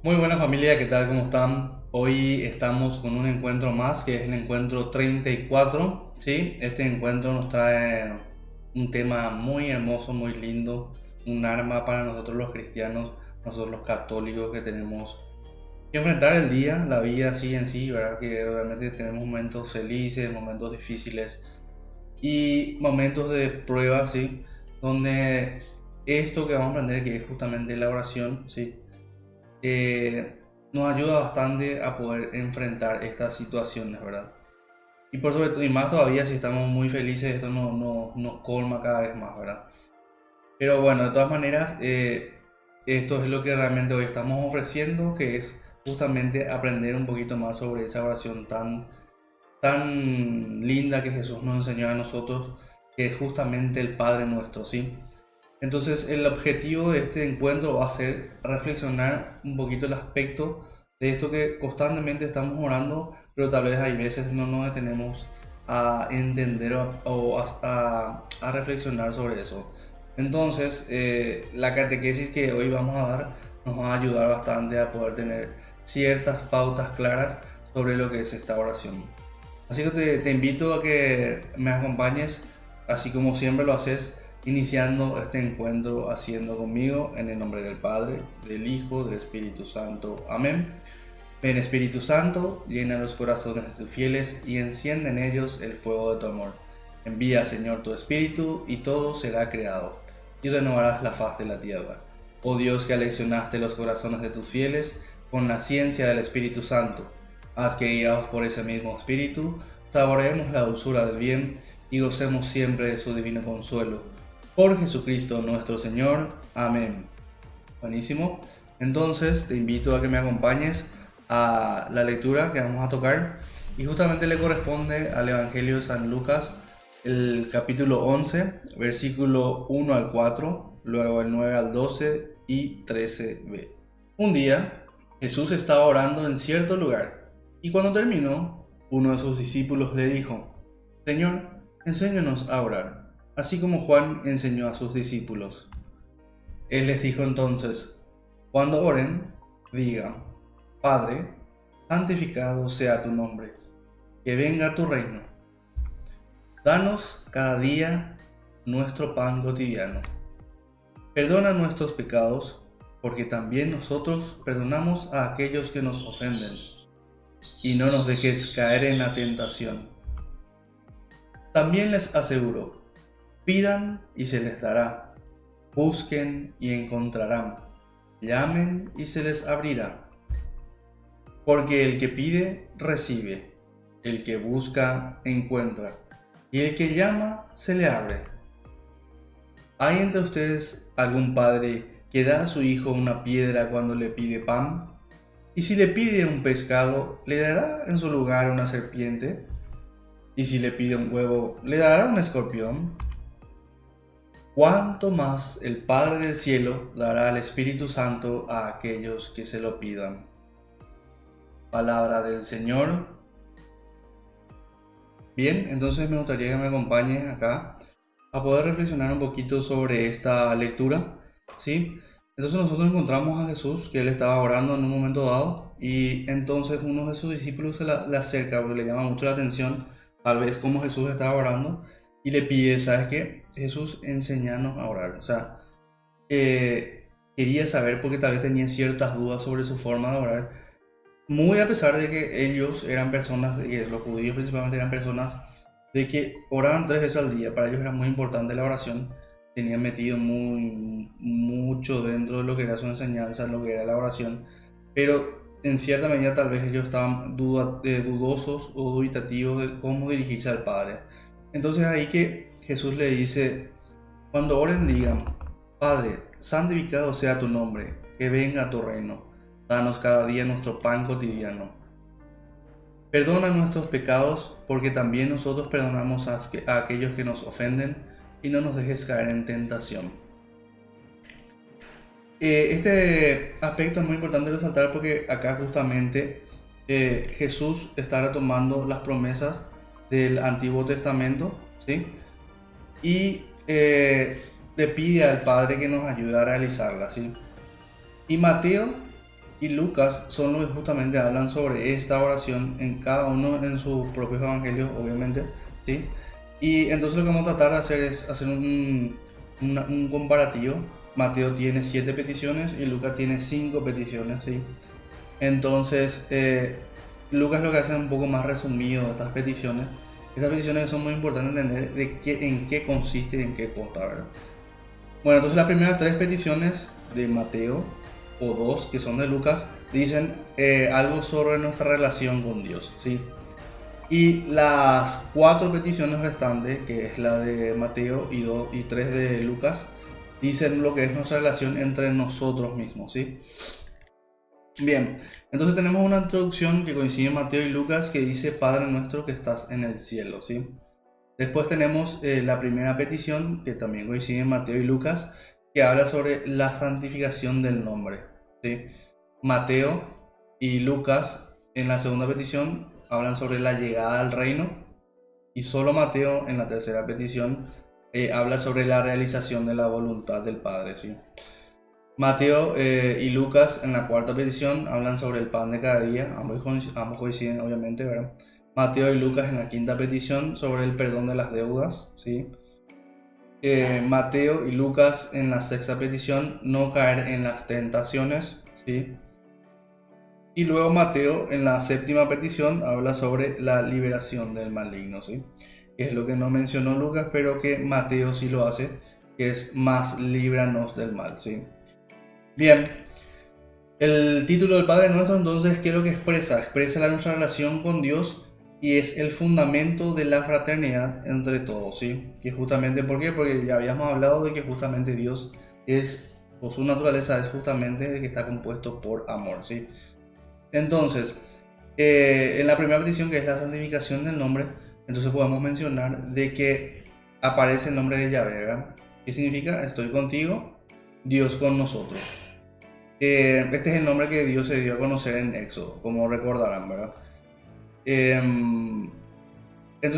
Muy buena familia, ¿qué tal? ¿Cómo están? Hoy estamos con un encuentro más, que es el encuentro 34, ¿sí? Este encuentro nos trae un tema muy hermoso, muy lindo, un arma para nosotros los cristianos, nosotros los católicos que tenemos que enfrentar el día, la vida así en sí, ¿verdad? Que realmente tenemos momentos felices, momentos difíciles y momentos de prueba, ¿sí? Donde esto que vamos a aprender, que es justamente la oración, ¿sí? eh, nos ayuda bastante a poder enfrentar estas situaciones, ¿verdad? Y por sobre todo, y más todavía si estamos muy felices, esto nos colma cada vez más, ¿verdad? Pero bueno, de todas maneras, esto es lo que realmente hoy estamos ofreciendo, que es justamente aprender un poquito más sobre esa oración tan linda que Jesús nos enseñó a nosotros, que es justamente el Padre nuestro, ¿sí? Entonces, el objetivo de este encuentro va a ser reflexionar un poquito el aspecto de esto que constantemente estamos orando, pero tal vez hay veces no nos detenemos a entender o a reflexionar sobre eso. Entonces, la catequesis que hoy vamos a dar nos va a ayudar bastante a poder tener ciertas pautas claras sobre lo que es esta oración. Así que te invito a que me acompañes, así como siempre lo haces, iniciando este encuentro haciendo conmigo en el nombre del Padre, del Hijo, del Espíritu Santo. Amén. Ven Espíritu Santo, llena los corazones de tus fieles y enciende en ellos el fuego de tu amor. Envía, Señor, tu Espíritu y todo será creado y renovarás la faz de la tierra. Oh Dios, que aleccionaste los corazones de tus fieles con la ciencia del Espíritu Santo, haz que guiados por ese mismo Espíritu, saboreemos la dulzura del bien y gocemos siempre de su divino consuelo. Por Jesucristo nuestro Señor. Amén. Buenísimo. Entonces te invito a que me acompañes a la lectura que vamos a tocar y justamente le corresponde al Evangelio de San Lucas, el capítulo 11, versículo 1 al 4, luego el 9 al 12 y 13b. Un día Jesús estaba orando en cierto lugar y cuando terminó, uno de sus discípulos le dijo: Señor, enséñanos a orar, así como Juan enseñó a sus discípulos. Él les dijo entonces: cuando oren, digan: Padre, santificado sea tu nombre, que venga tu reino. Danos cada día nuestro pan cotidiano. Perdona nuestros pecados, porque también nosotros perdonamos a aquellos que nos ofenden. Y no nos dejes caer en la tentación. También les aseguro: pidan y se les dará, busquen y encontrarán, llamen y se les abrirá. Porque el que pide, recibe; el que busca, encuentra; y el que llama, se le abre. ¿Hay entre ustedes algún padre que da a su hijo una piedra cuando le pide pan? ¿Y si le pide un pescado, le dará en su lugar una serpiente? ¿Y si le pide un huevo, le dará un escorpión? ¿Cuánto más el Padre del cielo dará al Espíritu Santo a aquellos que se lo pidan? Palabra del Señor. Bien, entonces me gustaría que me acompañes acá a poder reflexionar un poquito sobre esta lectura, ¿sí? Entonces nosotros encontramos a Jesús, que él estaba orando en un momento dado, y entonces uno de sus discípulos le acerca, porque le llama mucho la atención, tal vez cómo Jesús estaba orando, y le pide: ¿sabes qué? Jesús, enséñanos a orar. O sea, quería saber, porque tal vez tenía ciertas dudas sobre su forma de orar, muy a pesar de que ellos eran personas, que los judíos principalmente eran personas de que oraban 3 veces al día. Para ellos era muy importante la oración, tenían metido mucho dentro de lo que era su enseñanza, lo que era la oración, pero en cierta medida tal vez ellos estaban dudosos o dubitativos de cómo dirigirse al Padre. Entonces ahí que Jesús le dice: cuando oren, digan: Padre, santificado sea tu nombre, que venga tu reino. Danos cada día nuestro pan cotidiano. Perdona nuestros pecados, porque también nosotros perdonamos a aquellos que nos ofenden, y no nos dejes caer en tentación. Este aspecto es muy importante resaltar, porque acá justamente Jesús está retomando las promesas del Antiguo Testamento, ¿sí? Y le pide al Padre que nos ayude a realizarlas, ¿sí? Y Mateo y Lucas son los que justamente hablan sobre esta oración en cada uno en sus propios evangelios, obviamente, ¿sí? Y entonces lo que vamos a tratar de hacer es hacer un comparativo. Mateo tiene 7 peticiones y Lucas tiene 5 peticiones, ¿sí? Entonces, Lucas lo que hace es un poco más resumido estas peticiones. Estas peticiones son muy importantes entender en qué consiste y en qué consta, ¿verdad? Bueno, entonces las primeras 3 peticiones de Mateo, o 2 que son de Lucas, dicen algo sobre nuestra relación con Dios, ¿sí? Y las 4 peticiones restantes, que es la de Mateo y 2 y 3 de Lucas, dicen lo que es nuestra relación entre nosotros mismos, ¿sí? Bien, entonces tenemos una introducción que coincide en Mateo y Lucas que dice Padre nuestro que estás en el cielo, ¿sí? Después tenemos la primera petición que también coincide en Mateo y Lucas que habla sobre la santificación del nombre, ¿sí? Mateo y Lucas en la segunda petición hablan sobre la llegada al reino y solo Mateo en la tercera petición habla sobre la realización de la voluntad del Padre, ¿sí? Mateo y Lucas en la cuarta petición hablan sobre el pan de cada día, ambos coinciden obviamente, ¿verdad? Mateo y Lucas en la quinta petición sobre el perdón de las deudas, ¿sí? Mateo y Lucas en la sexta petición no caer en las tentaciones, ¿sí? Y luego Mateo en la séptima petición habla sobre la liberación del maligno, ¿sí? Que es lo que no mencionó Lucas, pero que Mateo sí lo hace, que es más líbranos del mal, ¿sí? Bien, el título del Padre Nuestro entonces, ¿qué es lo que expresa? Expresa nuestra relación con Dios y es el fundamento de la fraternidad entre todos, ¿sí? Que justamente, ¿por qué? Porque ya habíamos hablado de que justamente Dios es, o su naturaleza es justamente de que está compuesto por amor, ¿sí? Entonces, en la primera petición que es la santificación del nombre, entonces podemos mencionar de que aparece el nombre de Yahvé, ¿verdad? ¿Qué significa? Estoy contigo, Dios con nosotros. Este es el nombre que Dios se dio a conocer en Éxodo, como recordarán, ¿verdad? Entonces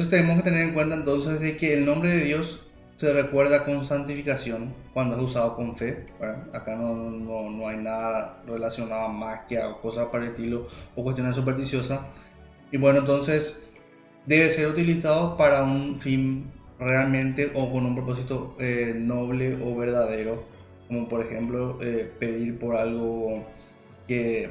tenemos que tener en cuenta entonces de que el nombre de Dios se recuerda con santificación cuando es usado con fe, ¿verdad? Acá no hay nada relacionado más que a cosas para el estilo o cuestiones supersticiosas. Y bueno, entonces debe ser utilizado para un fin realmente o con un propósito noble o verdadero, como por ejemplo pedir por algo,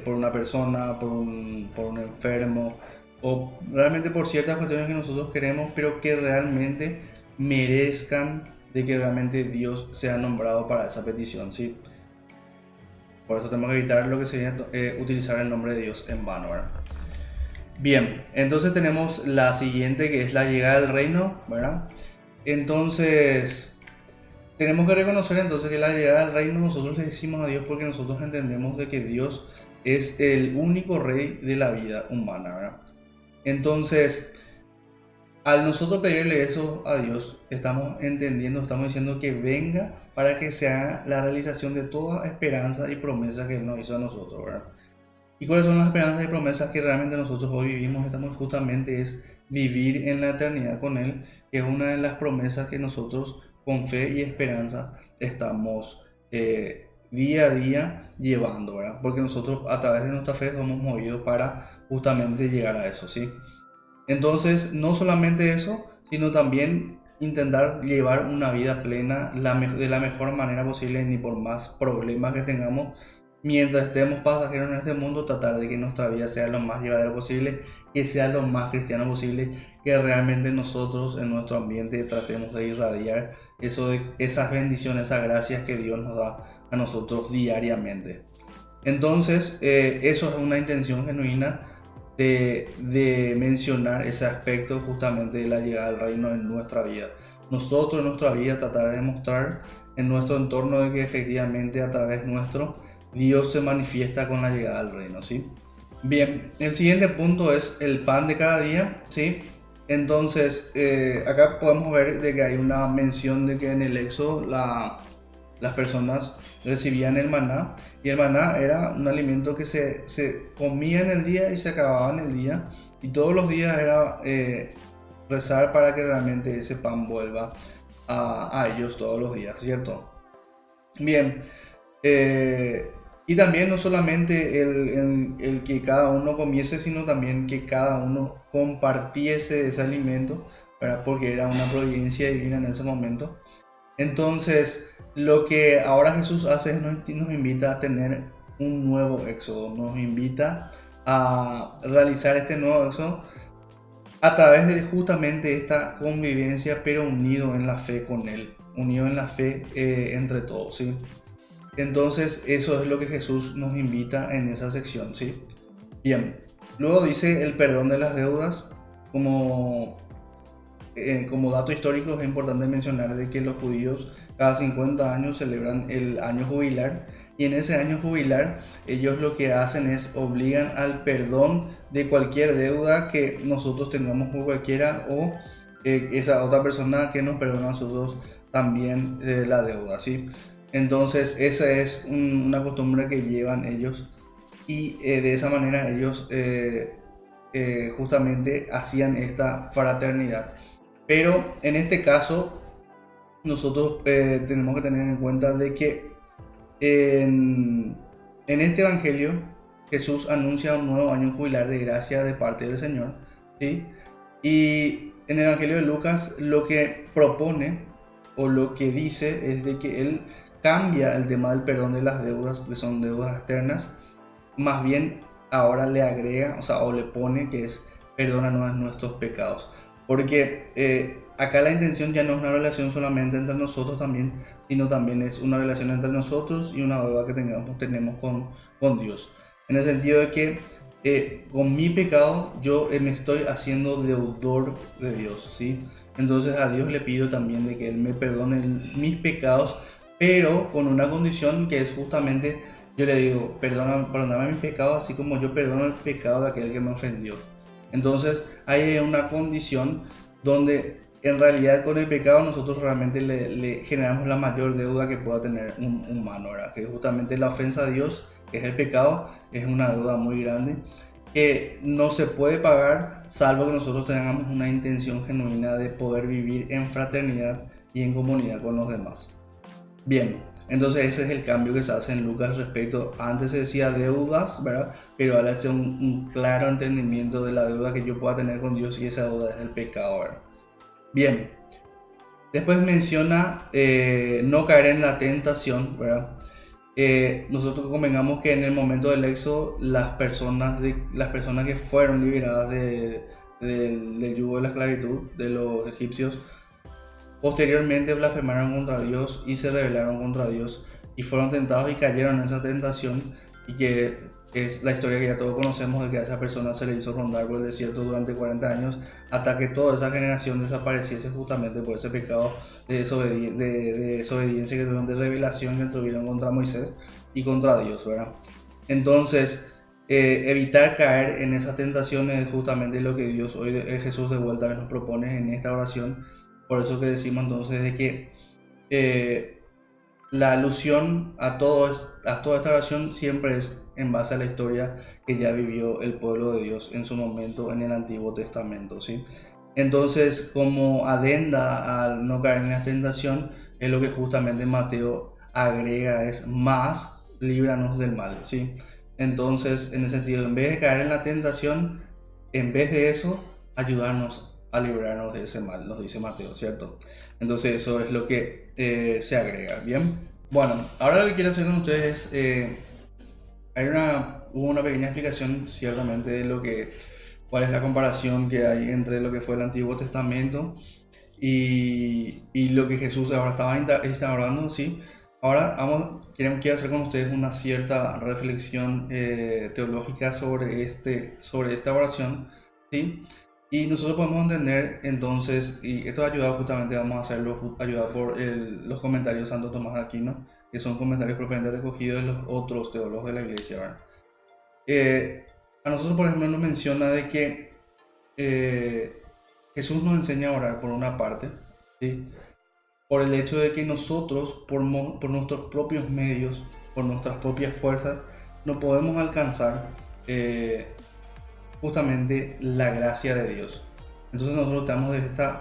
por una persona, por un enfermo, o realmente por ciertas cuestiones que nosotros queremos, pero que realmente merezcan de que realmente Dios sea nombrado para esa petición, ¿sí? Por eso tenemos que evitar lo que sería utilizar el nombre de Dios en vano, ¿verdad? Bien, entonces tenemos la siguiente que es la llegada del reino, ¿verdad? Entonces, tenemos que reconocer entonces que la llegada del reino nosotros le decimos a Dios porque nosotros entendemos de que Dios es el único rey de la vida humana, ¿verdad? Entonces, al nosotros pedirle eso a Dios, estamos entendiendo, estamos diciendo que venga para que sea la realización de toda esperanza y promesa que Él nos hizo a nosotros, ¿verdad? ¿Y cuáles son las esperanzas y promesas que realmente nosotros hoy vivimos? Estamos justamente es vivir en la eternidad con Él, que es una de las promesas que nosotros con fe y esperanza estamos día a día llevando, ¿verdad? Porque nosotros a través de nuestra fe somos movidos para justamente llegar a eso, ¿sí? Entonces, no solamente eso, sino también intentar llevar una vida plena de la mejor manera posible, ni por más problemas que tengamos, mientras estemos pasajeros en este mundo, tratar de que nuestra vida sea lo más llevadera posible, que sea lo más cristiano posible, que realmente nosotros en nuestro ambiente tratemos de irradiar esas bendiciones, esas gracias que Dios nos da a nosotros diariamente. Entonces, eso es una intención genuina de mencionar ese aspecto justamente de la llegada al reino en nuestra vida. Nosotros en nuestra vida tratar de demostrar en nuestro entorno de que efectivamente a través nuestro Dios se manifiesta con la llegada al reino, ¿sí? Bien, el siguiente punto es el pan de cada día, ¿sí? Entonces, acá podemos ver de que hay una mención de que en el Éxodo las personas recibían el maná y el maná era un alimento que se comía en el día y se acababa en el día y todos los días era rezar para que realmente ese pan vuelva a ellos todos los días, ¿cierto? Bien, Y también no solamente el que cada uno comiese, sino también que cada uno compartiese ese alimento, ¿verdad? Porque era una providencia divina en ese momento. Entonces, lo que ahora Jesús hace es nos invita a tener un nuevo éxodo, nos invita a realizar este nuevo éxodo a través de justamente esta convivencia, pero unido en la fe con Él, unido en la fe entre todos, ¿sí? Entonces, eso es lo que Jesús nos invita en esa sección, ¿sí? Bien, luego dice el perdón de las deudas. Como, como dato histórico es importante mencionar de que los judíos cada 50 años celebran el año jubilar, y en ese año jubilar ellos lo que hacen es obligan al perdón de cualquier deuda que nosotros tengamos con cualquiera, o esa otra persona que nos perdona a nosotros también la deuda, ¿sí? Entonces esa es una costumbre que llevan ellos, y de esa manera ellos justamente hacían esta fraternidad. Pero en este caso nosotros tenemos que tener en cuenta de que en, en este evangelio Jesús anuncia un nuevo año jubilar de gracia de parte del Señor, ¿sí? Y en el evangelio de Lucas lo que propone o lo que dice es de que él cambia el tema del perdón de las deudas, que son deudas externas, más bien ahora le agrega, o sea, o le pone que es perdónanos nuestros pecados. Porque acá la intención ya no es una relación solamente entre nosotros también, sino también es una relación entre nosotros y una deuda que tenemos con Dios. En el sentido de que con mi pecado yo me estoy haciendo deudor de Dios, ¿sí? Entonces a Dios le pido también de que Él me perdone mis pecados, pero con una condición que es justamente, yo le digo, perdóname mis pecados así como yo perdono el pecado de aquel que me ofendió. Entonces hay una condición donde en realidad con el pecado nosotros realmente le generamos la mayor deuda que pueda tener un humano, ¿verdad? Que justamente la ofensa a Dios, que es el pecado, es una deuda muy grande que no se puede pagar salvo que nosotros tengamos una intención genuina de poder vivir en fraternidad y en comunidad con los demás. Bien, entonces ese es el cambio que se hace en Lucas respecto, antes se decía deudas, ¿verdad? Pero ahora hace un claro entendimiento de la deuda que yo pueda tener con Dios, y esa deuda es el pecado, ¿verdad? Bien, después menciona no caer en la tentación, ¿verdad? Nosotros convengamos que en el momento del éxodo las personas que fueron liberadas del yugo de la esclavitud de los egipcios, posteriormente blasfemaron contra Dios y se rebelaron contra Dios y fueron tentados y cayeron en esa tentación, y que es la historia que ya todos conocemos de que a esa persona se le hizo rondar por el desierto durante 40 años hasta que toda esa generación desapareciese justamente por ese pecado de desobediencia que tuvieron, de revelación que tuvieron contra Moisés y contra Dios, ¿verdad? Entonces, evitar caer en esas tentaciones es justamente lo que Dios hoy, Jesús de vuelta nos propone en esta oración. Por eso que decimos entonces de que eh, la alusión a toda esta oración siempre es en base a la historia que ya vivió el pueblo de Dios en su momento en el Antiguo Testamento, ¿sí? Entonces, como adenda al no caer en la tentación, es lo que justamente Mateo agrega, es más, líbranos del mal, ¿sí? Entonces, en el sentido, en vez de caer en la tentación, en vez de eso, ayudarnos a librarnos de ese mal, nos dice Mateo, ¿cierto? Entonces eso es lo que se agrega, ¿bien? Bueno, ahora lo que quiero hacer con ustedes es, hubo una pequeña explicación ciertamente de cuál es la comparación que hay entre lo que fue el Antiguo Testamento y lo que Jesús ahora estaba instaurando, ¿sí? Ahora quiero hacer con ustedes una cierta reflexión teológica sobre esta oración, ¿sí? Y nosotros podemos entender entonces, y esto ha ayudado justamente, vamos a hacerlo ayudado por los comentarios de Santo Tomás de Aquino, que son comentarios propiamente recogidos de los otros teólogos de la iglesia, ¿verdad? A nosotros, por ejemplo, nos menciona de que eh, Jesús nos enseña a orar por una parte, ¿sí? Por el hecho de que nosotros, por nuestros propios medios, por nuestras propias fuerzas, no podemos alcanzar justamente la gracia de Dios. Entonces nosotros tenemos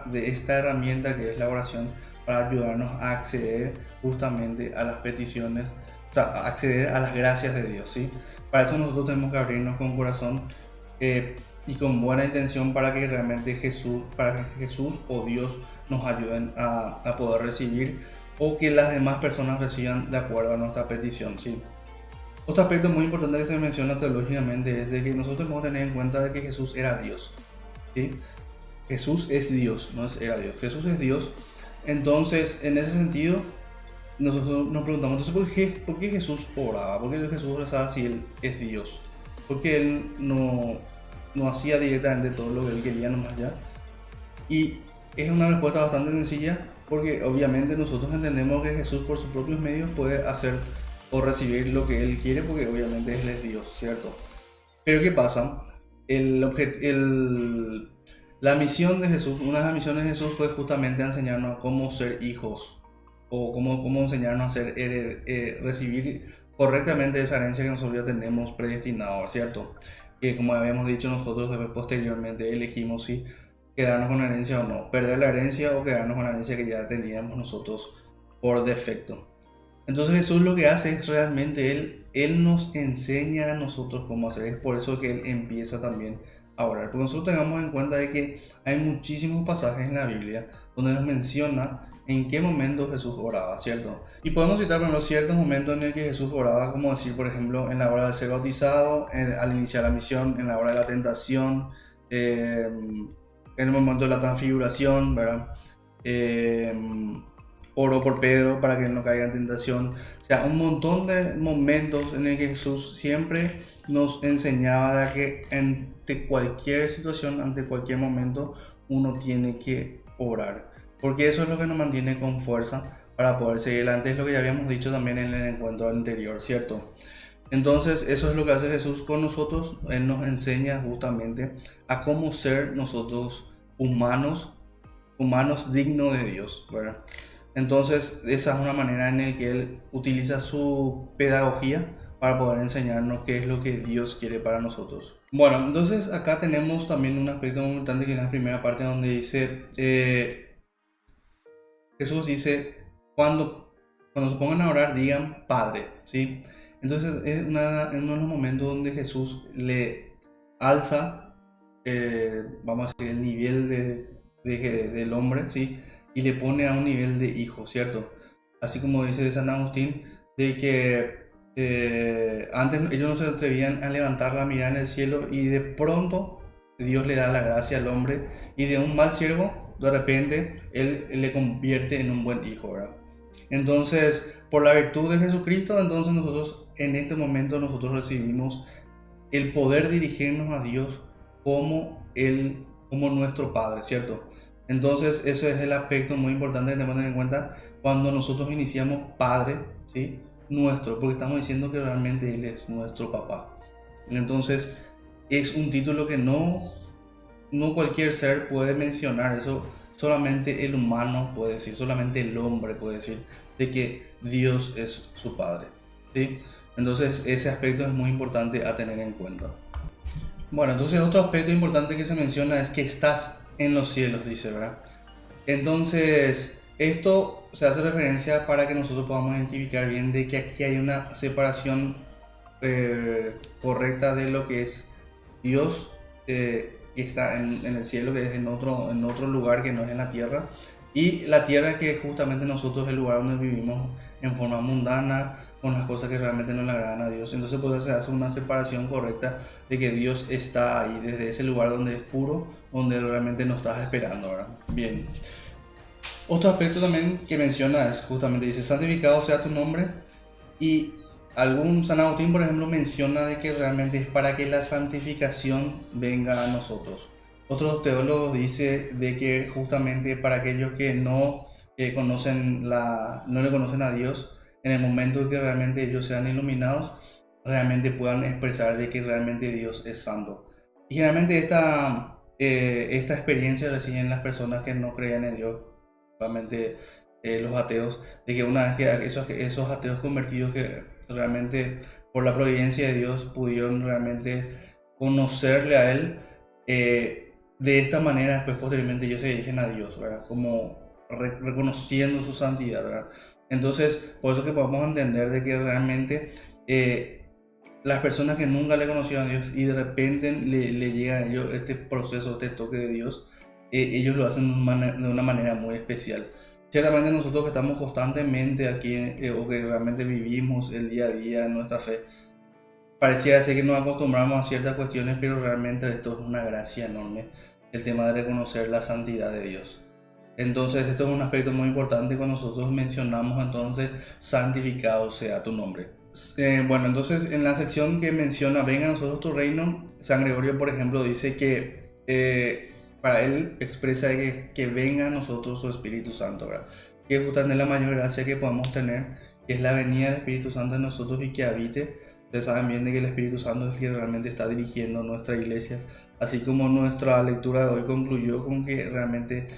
de esta herramienta que es la oración para ayudarnos a acceder justamente a las peticiones o sea, acceder a las gracias de Dios, ¿sí? Para eso nosotros tenemos que abrirnos con corazón y con buena intención para que realmente Jesús o Dios nos ayuden a poder recibir o que las demás personas reciban de acuerdo a nuestra petición, ¿sí? Otro aspecto muy importante que se menciona teológicamente es de que nosotros tenemos que tener en cuenta de que Jesús era Dios, ¿sí? Jesús es Dios, no era Dios, Jesús es Dios. Entonces, en ese sentido, nosotros nos preguntamos, entonces, ¿por qué Jesús oraba? ¿Por qué Jesús rezaba si Él es Dios? Porque Él no hacía directamente todo lo que Él quería nomás ya. Y es una respuesta bastante sencilla, porque obviamente nosotros entendemos que Jesús por sus propios medios puede hacer o recibir lo que Él quiere, porque obviamente Él es Dios, ¿cierto? Pero ¿qué pasa? La misión de Jesús, una de las misiones de Jesús fue justamente enseñarnos a cómo ser hijos o cómo enseñarnos a recibir correctamente esa herencia que nosotros ya tenemos predestinado, ¿cierto? Que como habíamos dicho nosotros después, posteriormente elegimos si quedarnos con la herencia o no, perder la herencia o quedarnos con la herencia que ya teníamos nosotros por defecto. Entonces Jesús lo que hace es realmente Él nos enseña a nosotros cómo hacer. Es por eso que Él empieza también a orar. Porque nosotros tengamos en cuenta de que hay muchísimos pasajes en la Biblia donde nos menciona en qué momento Jesús oraba, ¿cierto? Y podemos citar, por ejemplo, ciertos momentos en el que Jesús oraba, como decir, por ejemplo, en la hora de ser bautizado, al iniciar la misión, en la hora de la tentación, en el momento de la transfiguración, ¿verdad? Oró por Pedro para que él no caiga en tentación. O sea, un montón de momentos en el que Jesús siempre nos enseñaba de que ante cualquier situación, ante cualquier momento, uno tiene que orar. Porque eso es lo que nos mantiene con fuerza para poder seguir adelante. Es lo que ya habíamos dicho también en el encuentro anterior, ¿cierto? Entonces, eso es lo que hace Jesús con nosotros. Él nos enseña justamente a cómo ser nosotros humanos dignos de Dios, ¿verdad? Entonces, esa es una manera en la que él utiliza su pedagogía para poder enseñarnos qué es lo que Dios quiere para nosotros. Bueno, entonces acá tenemos también un aspecto muy importante que es la primera parte donde dice, Jesús dice, cuando se pongan a orar digan Padre, ¿sí? Entonces es uno de los momentos donde Jesús le alza, vamos a decir, el nivel del hombre, ¿sí? Y le pone a un nivel de hijo, ¿cierto? Así como dice San Agustín, de que antes ellos no se atrevían a levantar la mirada en el cielo y de pronto Dios le da la gracia al hombre y de un mal siervo, de repente Él le convierte en un buen hijo, ¿verdad? Entonces, por la virtud de Jesucristo, entonces nosotros en este momento nosotros recibimos el poder dirigirnos a Dios como nuestro Padre, ¿cierto? Entonces ese es el aspecto muy importante de tener en cuenta cuando nosotros iniciamos Padre, ¿sí? Nuestro, porque estamos diciendo que realmente Él es nuestro papá. Entonces es un título que no cualquier ser puede mencionar, eso solamente el humano puede decir, solamente el hombre puede decir de que Dios es su Padre, ¿sí? Entonces ese aspecto es muy importante a tener en cuenta. Bueno, entonces otro aspecto importante que se menciona es que estás en los cielos, dice, ¿verdad? Entonces, esto se hace referencia para que nosotros podamos identificar bien de que aquí hay una separación correcta de lo que es Dios, que está en el cielo, que es en otro lugar que no es en la tierra, y la tierra que justamente nosotros es el lugar donde vivimos en forma mundana, con las cosas que realmente no le agradan a Dios. Entonces pues se hace una separación correcta de que Dios está ahí, desde ese lugar donde es puro, donde realmente nos estás esperando, ¿verdad? Bien. Otro aspecto también que menciona es justamente, dice, santificado sea tu nombre, y San Agustín, por ejemplo, menciona de que realmente es para que la santificación venga a nosotros. Otros teólogos dicen de que justamente para aquellos que no no le conocen a Dios, en el momento en que realmente ellos sean iluminados, realmente puedan expresar de que realmente Dios es santo. Y generalmente esta experiencia reciben las personas que no creían en Dios, realmente los ateos, de que una vez que esos ateos convertidos que realmente por la providencia de Dios pudieron realmente conocerle a Él, de esta manera después posteriormente ellos se dirigen a Dios, ¿verdad? Como reconociendo su santidad, ¿verdad? Entonces, por eso que podemos entender de que realmente las personas que nunca le conocieron a Dios y de repente le llega a ellos este proceso, este toque de Dios, ellos lo hacen de una manera muy especial. Ciertamente nosotros que estamos constantemente aquí o que realmente vivimos el día a día en nuestra fe, pareciera ser que nos acostumbramos a ciertas cuestiones, pero realmente esto es una gracia enorme, el tema de reconocer la santidad de Dios. Entonces esto es un aspecto muy importante cuando nosotros mencionamos entonces santificado sea tu nombre. Bueno, entonces en la sección que menciona venga a nosotros tu reino, San Gregorio por ejemplo dice que para él expresa que venga a nosotros su Espíritu Santo, ¿verdad? Que es justamente la mayor gracia que podemos tener, que es la venida del Espíritu Santo en nosotros y que habite. Ustedes saben bien de que el Espíritu Santo es el que realmente está dirigiendo nuestra iglesia, así como nuestra lectura de hoy concluyó con que realmente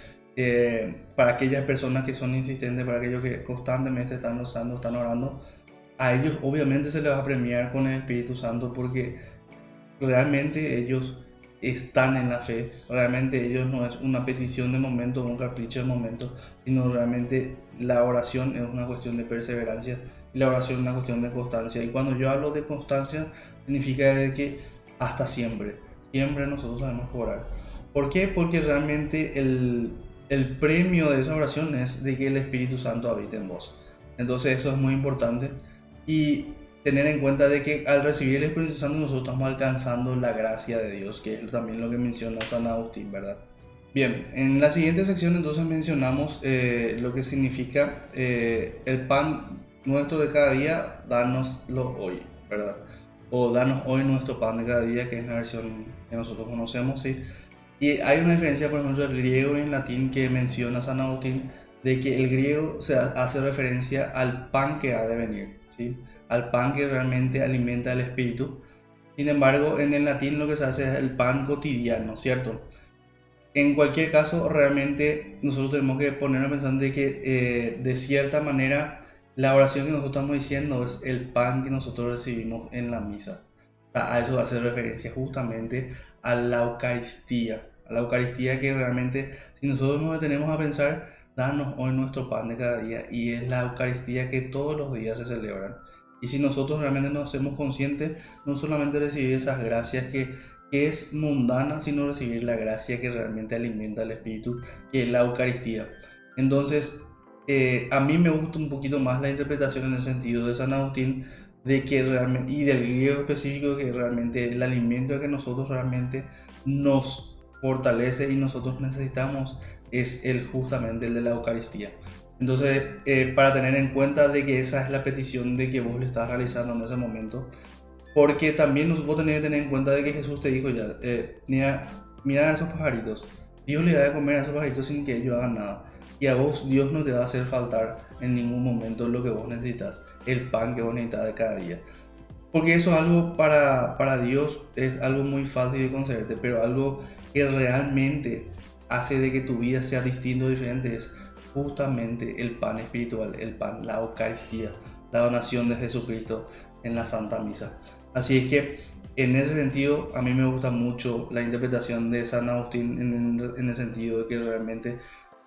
para aquellas personas que son insistentes, para aquellos que constantemente están rezando, están orando, a ellos obviamente se les va a premiar con el Espíritu Santo porque realmente ellos están en la fe, realmente ellos no es una petición de momento, un capricho de momento, sino realmente la oración es una cuestión de perseverancia y la oración es una cuestión de constancia. Y cuando yo hablo de constancia, significa de que hasta siempre, siempre nosotros sabemos orar. ¿Por qué? Porque realmente el premio de esa oración es de que el Espíritu Santo habite en vos. Entonces eso es muy importante. Y tener en cuenta de que al recibir el Espíritu Santo nosotros estamos alcanzando la gracia de Dios, que es también lo que menciona San Agustín, ¿verdad? Bien, en la siguiente sección entonces mencionamos lo que significa el pan nuestro de cada día, danoslo hoy, ¿verdad? O danos hoy nuestro pan de cada día, que es la versión que nosotros conocemos, ¿sí? Y hay una diferencia, por ejemplo, del griego y el latín que menciona San Agustín, de que el griego se hace referencia al pan que ha de venir, ¿sí? Al pan que realmente alimenta el espíritu. Sin embargo, en el latín lo que se hace es el pan cotidiano, ¿cierto? En cualquier caso, realmente nosotros tenemos que ponernos pensando de que de cierta manera la oración que nosotros estamos diciendo es el pan que nosotros recibimos en la misa. O sea, a eso hace referencia justamente a la Eucaristía que realmente si nosotros nos detenemos a pensar, danos hoy nuestro pan de cada día y es la Eucaristía que todos los días se celebran. Y si nosotros realmente nos hacemos conscientes, no solamente recibir esas gracias que es mundana, sino recibir la gracia que realmente alimenta el espíritu, que es la Eucaristía. Entonces, a mí me gusta un poquito más la interpretación en el sentido de San Agustín, de que realmente, y del griego específico, que realmente el alimento que nosotros realmente nos fortalece y nosotros necesitamos es justamente el de la Eucaristía. Entonces, para tener en cuenta de que esa es la petición de que vos le estás realizando en ese momento, porque también vos tenés que tener en cuenta de que Jesús te dijo ya, mira, mira a esos pajaritos, Dios le da de comer a esos pajaritos sin que ellos hagan nada. Y a vos Dios no te va a hacer faltar en ningún momento lo que vos necesitas, el pan que vos necesitas de cada día. Porque eso es algo para Dios, es algo muy fácil de concederte, pero algo que realmente hace de que tu vida sea distinto, diferente, es justamente el pan espiritual, el pan, la Eucaristía, la donación de Jesucristo en la Santa Misa. Así es que en ese sentido a mí me gusta mucho la interpretación de San Agustín en el sentido de que realmente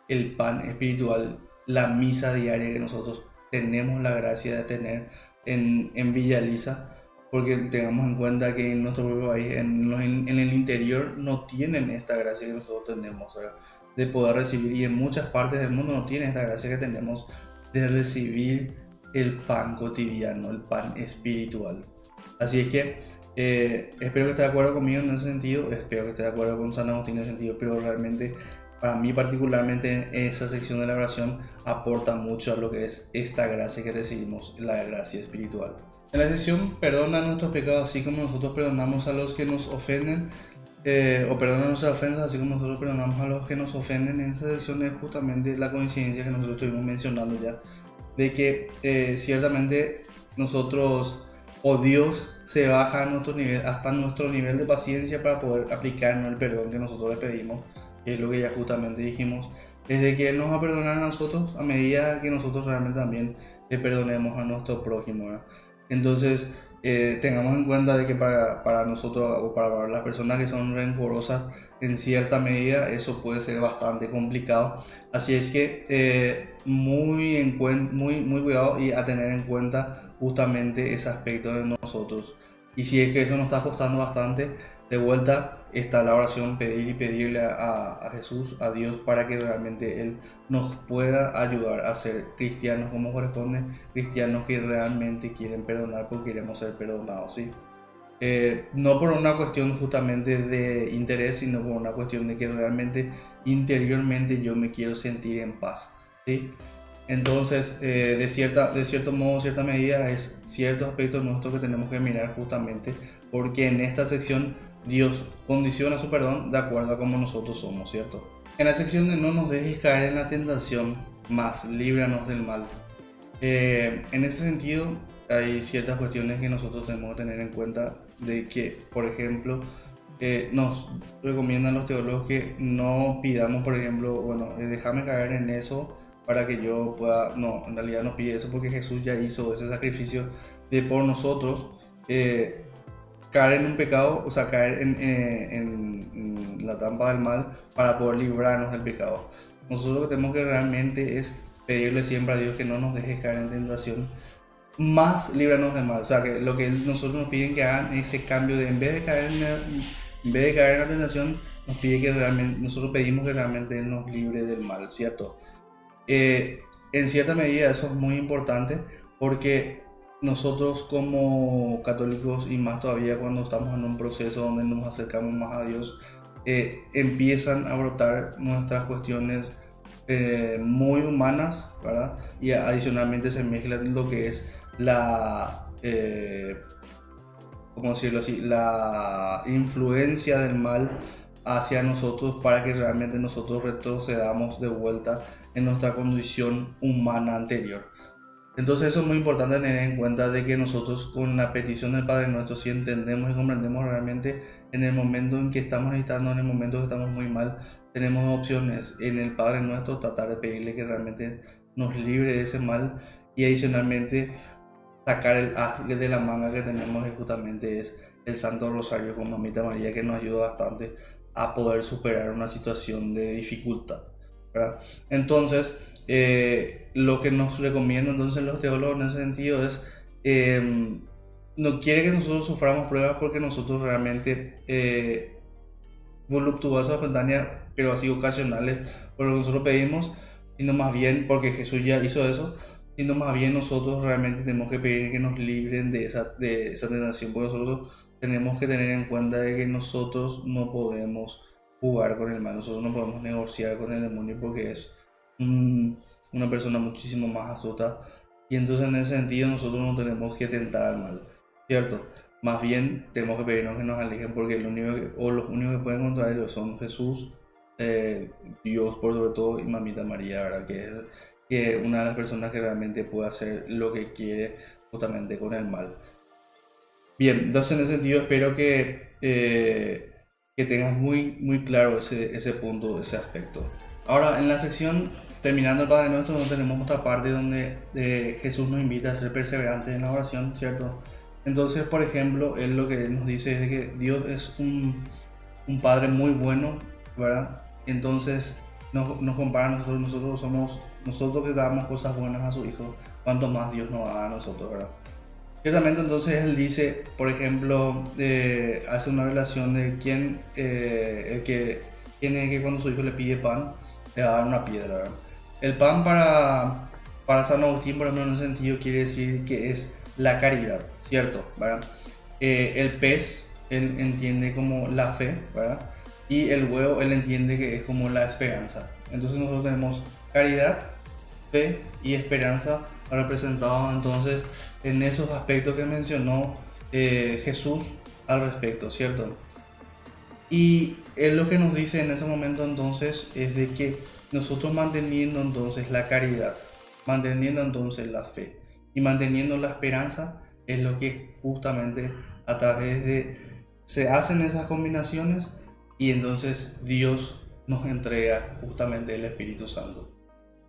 el pan espiritual, la misa diaria que nosotros tenemos la gracia de tener en Villa Elisa, porque tengamos en cuenta que en nuestro propio país, en el interior, no tienen esta gracia que nosotros tenemos, ¿verdad? De poder recibir, y en muchas partes del mundo no tienen esta gracia que tenemos de recibir el pan cotidiano, el pan espiritual. Así es que espero que estés de acuerdo conmigo en ese sentido, espero que estés de acuerdo con San Agustín en ese sentido, pero realmente para mí particularmente esa sección de la oración aporta mucho a lo que es esta gracia que recibimos, la gracia espiritual. En la sección perdona nuestros pecados así como nosotros perdonamos a los que nos ofenden, o perdona nuestras ofensas así como nosotros perdonamos a los que nos ofenden. En esa sección es justamente la coincidencia que nosotros estuvimos mencionando ya, de que ciertamente nosotros o Dios se baja a nuestro nivel, hasta nuestro nivel de paciencia para poder aplicarnos el perdón que nosotros le pedimos, que es lo que ya justamente dijimos, desde que Él nos va a perdonar a nosotros a medida que nosotros realmente también le perdonemos a nuestro prójimo, ¿verdad? Entonces, tengamos en cuenta de que para nosotros o para las personas que son rencorosas, en cierta medida eso puede ser bastante complicado. Así es que muy cuidado y a tener en cuenta justamente ese aspecto de nosotros. Y si es que eso nos está costando bastante, de vuelta está la oración, pedir y pedirle a Jesús, a Dios, para que realmente Él nos pueda ayudar a ser cristianos como corresponde, cristianos que realmente quieren perdonar porque queremos ser perdonados, ¿sí? No por una cuestión justamente de interés, sino por una cuestión de que realmente interiormente yo me quiero sentir en paz, ¿sí? Entonces, de cierto modo, cierta medida, es ciertos aspectos nuestros que tenemos que mirar justamente porque en esta sección Dios condiciona su perdón de acuerdo a como nosotros somos, ¿cierto? En la sección de no nos dejes caer en la tentación, más líbranos del mal. En ese sentido, hay ciertas cuestiones que nosotros tenemos que tener en cuenta de que, por ejemplo, nos recomiendan los teólogos que no pidamos, por ejemplo, bueno, déjame caer en eso para que yo pueda, no, en realidad no pide eso porque Jesús ya hizo ese sacrificio de por nosotros. Caer en un pecado, o sea, caer en la trampa del mal para poder librarnos del pecado. Nosotros lo que tenemos que realmente es pedirle siempre a Dios que no nos deje caer en tentación, más líbranos del mal. O sea, que lo que nosotros nos piden que hagan ese cambio de en vez de caer en vez de caer en la tentación, nos pide que realmente, nosotros pedimos que realmente Él nos libre del mal, ¿cierto? En cierta medida eso es muy importante porque nosotros como católicos y más todavía cuando estamos en un proceso donde nos acercamos más a Dios, empiezan a brotar nuestras cuestiones muy humanas, ¿verdad? Y adicionalmente se mezcla lo que es ¿cómo decirlo así? La influencia del mal hacia nosotros para que realmente nosotros retrocedamos de vuelta en nuestra condición humana anterior. Entonces eso es muy importante tener en cuenta de que nosotros con la petición del Padre Nuestro, si entendemos y comprendemos realmente en el momento en que estamos necesitando, en el momento que estamos muy mal, tenemos opciones en el Padre Nuestro, tratar de pedirle que realmente nos libre de ese mal y adicionalmente sacar el as de la manga que tenemos que justamente es el Santo Rosario con Mamita María que nos ayuda bastante a poder superar una situación de dificultad, ¿verdad? Entonces, lo que nos recomiendan entonces los teólogos en ese sentido es, no quiere que nosotros suframos pruebas porque nosotros realmente, voluptuosas, espontáneas, pero así ocasionales, por lo que nosotros pedimos, sino más bien porque Jesús ya hizo eso, sino más bien nosotros realmente tenemos que pedir que nos libren de esa tentación, porque nosotros tenemos que tener en cuenta de que nosotros no podemos jugar con el mal, nosotros no podemos negociar con el demonio porque es una persona muchísimo más astuta y entonces en ese sentido nosotros no tenemos que tentar al mal, ¿cierto? Más bien tenemos que pedirnos que nos alejen porque los únicos que pueden contra ellos son Jesús, Dios por sobre todo y Mamita María, ¿verdad? Que es una de las personas que realmente puede hacer lo que quiere justamente con el mal. Bien, entonces en ese sentido espero que tengas muy claro ese punto, ese aspecto. Ahora, en la sección terminando el Padre Nuestro, tenemos otra parte donde Jesús nos invita a ser perseverantes en la oración, ¿cierto? Entonces, por ejemplo, Él lo que nos dice es de que Dios es un Padre muy bueno, ¿verdad? Entonces, nos compara a nosotros, nosotros que damos cosas buenas a su Hijo, cuanto más Dios nos da a nosotros, ¿verdad? Ciertamente entonces él dice, por ejemplo, hace una relación de quién es el que cuando su hijo le pide pan, le va a dar una piedra, ¿verdad? El pan para San Agustín, por ejemplo, en ese sentido quiere decir que es la caridad, ¿cierto? ¿Verdad? El pez, él entiende como la fe, ¿verdad? Y el huevo, él entiende que es como la esperanza. Entonces nosotros tenemos caridad, fe y esperanza representados entonces en esos aspectos que mencionó Jesús al respecto, ¿cierto? Y él lo que nos dice en ese momento entonces es de que nosotros manteniendo entonces la caridad, manteniendo entonces la fe y manteniendo la esperanza es lo que justamente a través de se hacen esas combinaciones y entonces Dios nos entrega justamente el Espíritu Santo.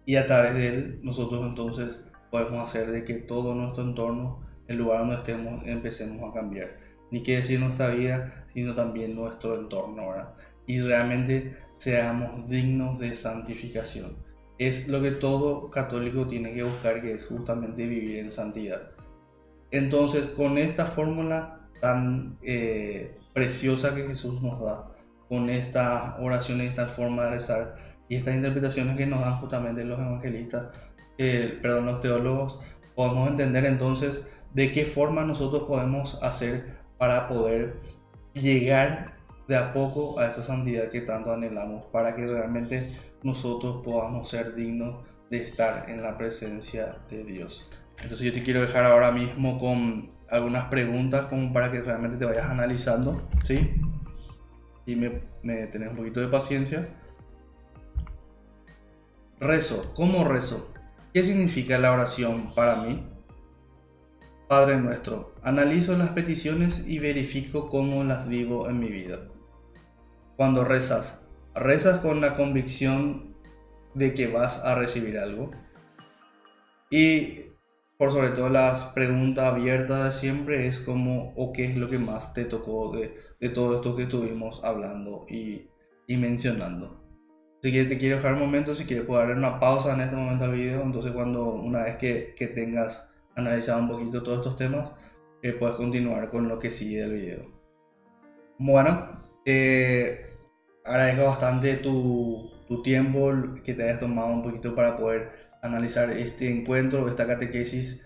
Y a través de él nosotros entonces podemos hacer de que todo nuestro entorno el lugar donde estemos, empecemos a cambiar. Ni qué decir nuestra vida, sino también nuestro entorno, ¿verdad? Y realmente seamos dignos de santificación. Es lo que todo católico tiene que buscar, que es justamente vivir en santidad. Entonces, con esta fórmula tan preciosa que Jesús nos da, con estas oraciones, esta forma de rezar y estas interpretaciones que nos dan justamente los evangelistas, perdón, los teólogos, podemos entender entonces de qué forma nosotros podemos hacer para poder llegar de a poco a esa santidad que tanto anhelamos, para que realmente nosotros podamos ser dignos de estar en la presencia de Dios. Entonces yo te quiero dejar ahora mismo con algunas preguntas como para que realmente te vayas analizando, ¿sí? Y me tenés un poquito de paciencia. Rezo, ¿cómo rezo? ¿Qué significa la oración para mí? Padre nuestro, analizo las peticiones y verifico cómo las vivo en mi vida. Cuando rezas, rezas con la convicción de que vas a recibir algo. Y por sobre todo las preguntas abiertas de siempre es como, o qué es lo que más te tocó de todo esto que estuvimos hablando y mencionando. Así que te quiero dejar un momento, si quieres puedo darle una pausa en este momento al video, entonces una vez que tengas analizado un poquito todos estos temas, puedes continuar con lo que sigue del video. Bueno, agradezco bastante tu tiempo que te hayas tomado un poquito para poder analizar este encuentro, esta catequesis.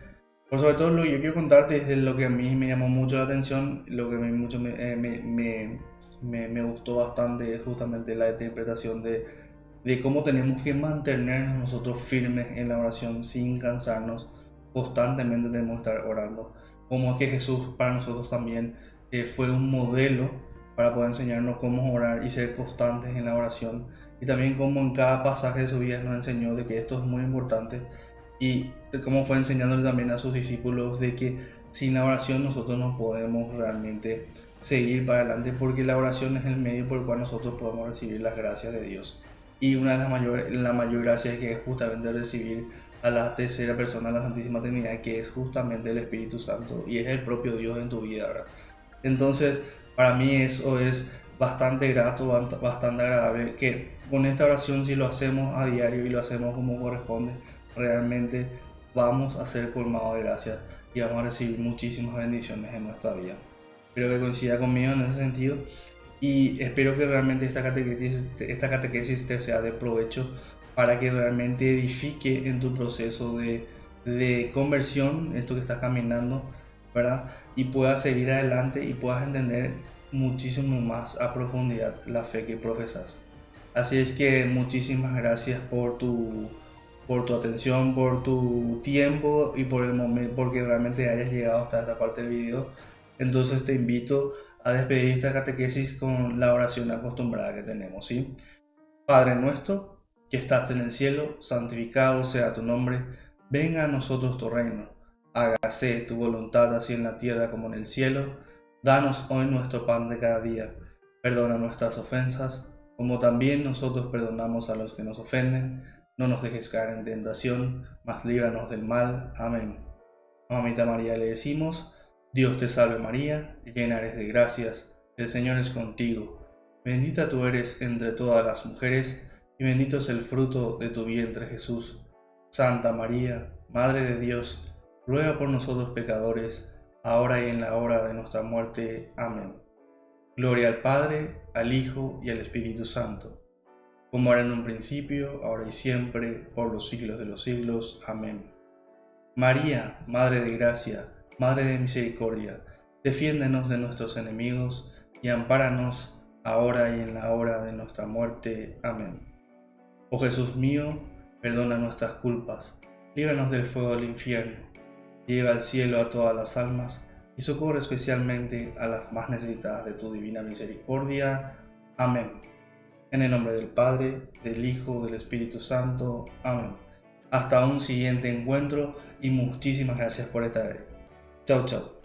Por sobre todo lo que yo quiero contarte es de lo que a mí me llamó mucho la atención, lo que a mí mucho me gustó bastante es justamente la interpretación de cómo tenemos que mantenernos nosotros firmes en la oración sin cansarnos, constantemente tenemos que estar orando. Como es que Jesús para nosotros también fue un modelo para poder enseñarnos cómo orar y ser constantes en la oración, y también como en cada pasaje de su vida nos enseñó de que esto es muy importante, y cómo fue enseñándole también a sus discípulos de que sin la oración nosotros no podemos realmente seguir para adelante, porque la oración es el medio por el cual nosotros podemos recibir las gracias de Dios. Y una de la mayor gracia es que es justamente recibir a la tercera persona de la Santísima Trinidad, que es justamente el Espíritu Santo y es el propio Dios en tu vida, ¿verdad? Entonces, para mí eso es bastante grato, bastante agradable, que con esta oración, si lo hacemos a diario y lo hacemos como corresponde, realmente vamos a ser colmados de gracias y vamos a recibir muchísimas bendiciones en nuestra vida. Espero que coincida conmigo en ese sentido y espero que realmente esta catequesis te sea de provecho para que realmente edifique en tu proceso de conversión, esto que estás caminando, ¿verdad? Y puedas seguir adelante y puedas entender muchísimo más a profundidad la fe que profesas. Así es que muchísimas gracias por tu atención, por tu tiempo y por el momento, porque realmente hayas llegado hasta esta parte del video. Entonces te invito a despedir esta catequesis con la oración acostumbrada que tenemos, ¿sí? Padre nuestro, que estás en el cielo, santificado sea tu nombre, venga a nosotros tu reino, hágase tu voluntad así en la tierra como en el cielo. Danos hoy nuestro pan de cada día, perdona nuestras ofensas, como también nosotros perdonamos a los que nos ofenden. No nos dejes caer en tentación, mas líbranos del mal. Amén. Mamita María le decimos, Dios te salve María, llena eres de gracias, el Señor es contigo. Bendita tú eres entre todas las mujeres, y bendito es el fruto de tu vientre Jesús. Santa María, Madre de Dios, ruega por nosotros pecadores, ahora y en la hora de nuestra muerte. Amén. Gloria al Padre, al Hijo y al Espíritu Santo, como era en un principio, ahora y siempre, por los siglos de los siglos. Amén. María, Madre de Gracia, Madre de Misericordia, defiéndenos de nuestros enemigos y ampáranos ahora y en la hora de nuestra muerte. Amén. Oh Jesús mío, perdona nuestras culpas, líbranos del fuego del infierno, lleva al cielo a todas las almas y socorre especialmente a las más necesitadas de tu divina misericordia. Amén. En el nombre del Padre, del Hijo, del Espíritu Santo. Amén. Hasta un siguiente encuentro y muchísimas gracias por estar ahí. Chau, chau.